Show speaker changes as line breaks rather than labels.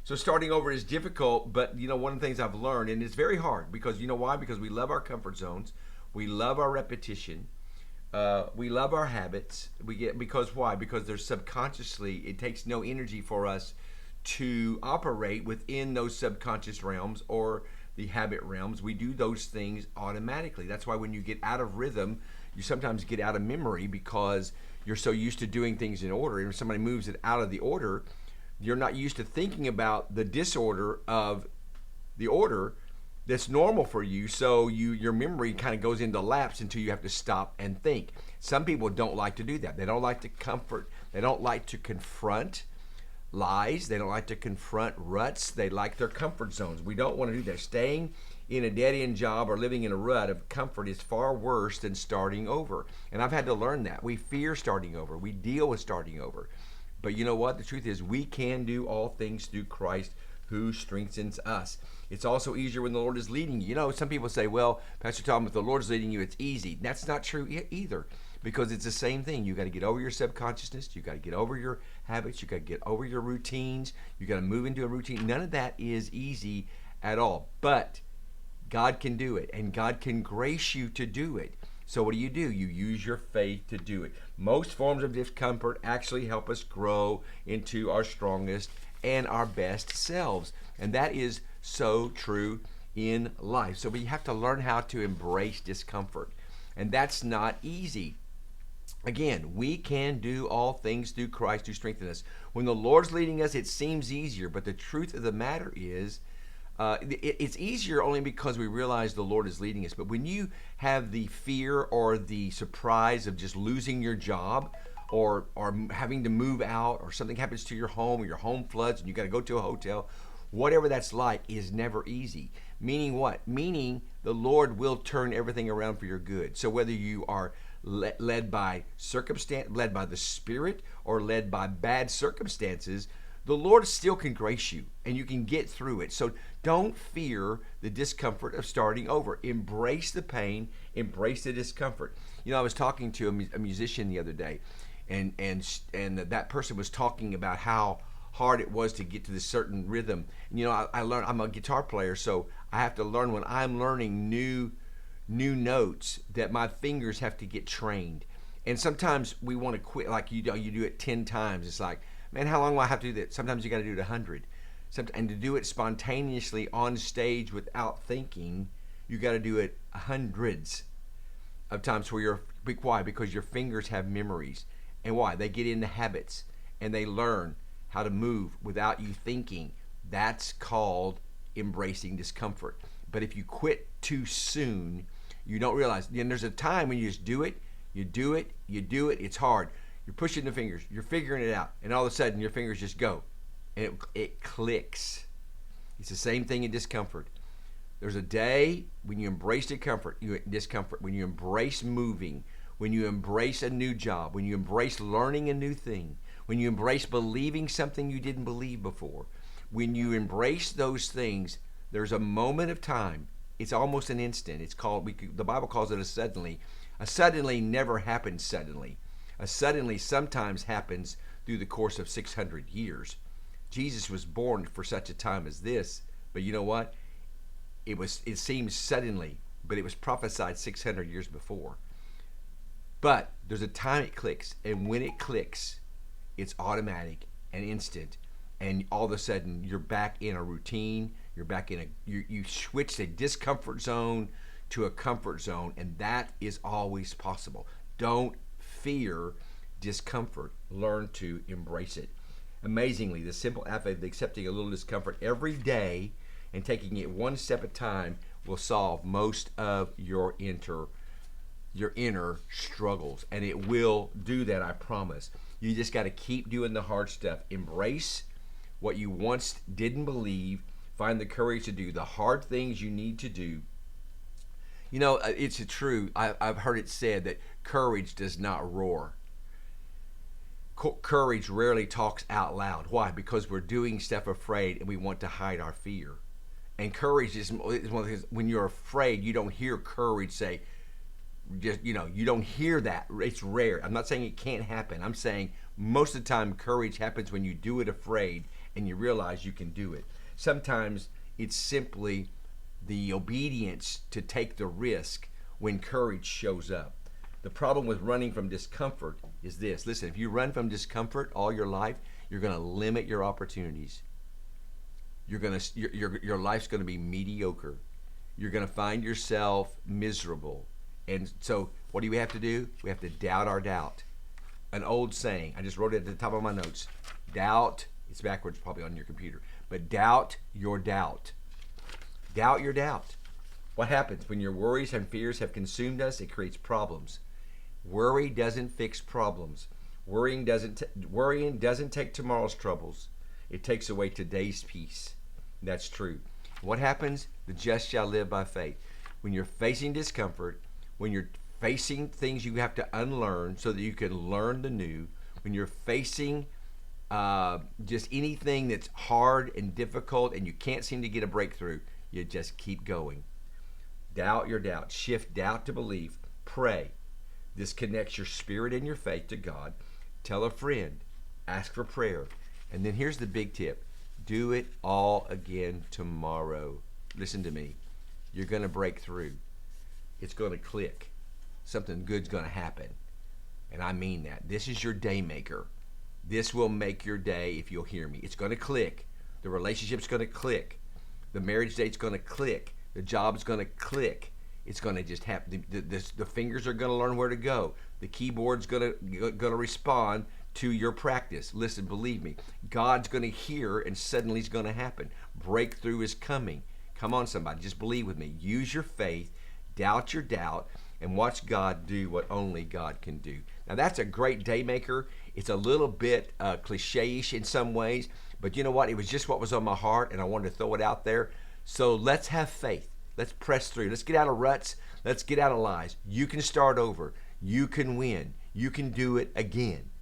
So starting over is difficult, but one of the things I've learned, and it's very hard because you know why? Because we love our comfort zones, we love our repetition, we love our habits. We get because why? Because there's subconsciously it takes no energy for us to operate within those subconscious realms or the habit realms. We do those things automatically. That's why when you get out of rhythm, you sometimes get out of memory because you're so used to doing things in order. And if somebody moves it out of the order, you're not used to thinking about the disorder of the order that's normal for you. So your memory kind of goes into lapse until you have to stop and think. Some people don't like to do that. They don't like to comfort. They don't like to confront lies. They don't like to confront ruts. They like their comfort zones. We don't want to do that. Staying in a dead-end job or living in a rut of comfort is far worse than starting over. And I've had to learn that. We fear starting over. We deal with starting over. But you know what? The truth is we can do all things through Christ who strengthens us. It's also easier when the Lord is leading you. Some people say, well, Pastor Tom, if the Lord is leading you, it's easy. That's not true either, because it's the same thing. You got to get over your subconsciousness. You got to get over your habits. You got to get over your routines. You got to move into a routine. None of that is easy at all. But God can do it, and God can grace you to do it. So what do? You use your faith to do it. Most forms of discomfort actually help us grow into our strongest and our best selves. And that is so true in life. So we have to learn how to embrace discomfort. And that's not easy. Again, we can do all things through Christ who strengthens us. When the Lord's leading us, it seems easier. But the truth of the matter is, it's easier only because we realize the Lord is leading us. But when you have the fear or the surprise of just losing your job, or having to move out, or something happens to your home, or your home floods and you got to go to a hotel, whatever that's like is never easy. Meaning what? Meaning the Lord will turn everything around for your good. So whether you are led by circumstance, led by the Spirit, or led by bad circumstances, the Lord still can grace you and you can get through it. So don't fear the discomfort of starting over. Embrace the pain, embrace the discomfort. I was talking to a musician the other day, and that person was talking about how hard it was to get to this certain rhythm. And I learned, I'm a guitar player, so I have to learn when I'm learning new notes that my fingers have to get trained. And sometimes we want to quit, like you do it 10 times. It's like, man, how long will I have to do that? Sometimes you got to do it 100. And to do it spontaneously on stage without thinking, you got to do it hundreds of times. Why? Because your fingers have memories. And why? They get into habits and they learn how to move without you thinking. That's called embracing discomfort. But if you quit too soon, you don't realize. Then there's a time when you just do it, it's hard. You're pushing the fingers, you're figuring it out, and all of a sudden your fingers just go, and it clicks. It's the same thing in discomfort. There's a day when you embrace discomfort, when you embrace moving, when you embrace a new job, when you embrace learning a new thing, when you embrace believing something you didn't believe before. When you embrace those things, there's a moment of time. It's almost an instant. The Bible calls it a suddenly. A suddenly never happens suddenly. A suddenly sometimes happens through the course of 600 years. Jesus was born for such a time as this, but you know what? It seems suddenly, but it was prophesied 600 years before. But there's a time it clicks, and when it clicks, it's automatic and instant, and all of a sudden you're back in a routine. You're back in you switch a discomfort zone to a comfort zone, and that is always possible. Don't fear discomfort. Learn to embrace it. Amazingly, the simple act of accepting a little discomfort every day and taking it one step at a time will solve most of your inner struggles, and it will do that, I promise. You just got to keep doing the hard stuff. Embrace what you once didn't believe. Find the courage to do the hard things you need to do. It's true. I've heard it said that courage does not roar. Courage rarely talks out loud. Why? Because we're doing stuff afraid and we want to hide our fear. And courage is one of the things, when you're afraid, you don't hear courage say, you don't hear that. It's rare. I'm not saying it can't happen. I'm saying most of the time courage happens when you do it afraid and you realize you can do it. Sometimes it's simply the obedience to take the risk when courage shows up. The problem with running from discomfort is this. Listen, if you run from discomfort all your life, you're going to limit your opportunities. Your life's going to be mediocre. You're going to find yourself miserable. And so what do we have to do? We have to doubt our doubt. An old saying, I just wrote it at the top of my notes. Doubt, it's backwards probably on your computer, but doubt your doubt. Doubt your doubt. What happens when your worries and fears have consumed us? It creates problems. Worry doesn't fix problems. Worrying doesn't take tomorrow's troubles. It takes away today's peace. That's true. What happens? The just shall live by faith. When you're facing discomfort, when you're facing things you have to unlearn so that you can learn the new, when you're facing just anything that's hard and difficult and you can't seem to get a breakthrough, you just keep going. Doubt your doubt. Shift doubt to belief. Pray. This connects your spirit and your faith to God. Tell a friend. Ask for prayer. And then here's the big tip. Do it all again tomorrow. Listen to me. You're going to break through. It's going to click. Something good's going to happen. And I mean that. This is your day maker. This will make your day if you'll hear me. It's going to click. The relationship's going to click. The marriage date's going to click. The job's going to click. It's going to just happen. The fingers are going to learn where to go. The keyboard's going to respond to your practice. Listen, believe me. God's going to hear and suddenly it's going to happen. Breakthrough is coming. Come on, somebody. Just believe with me. Use your faith. Doubt your doubt. And watch God do what only God can do. Now, that's a great day maker. It's a little bit cliche-ish in some ways. But you know what? It was just what was on my heart, and I wanted to throw it out there. So let's have faith. Let's press through. Let's get out of ruts. Let's get out of lies. You can start over. You can win. You can do it again.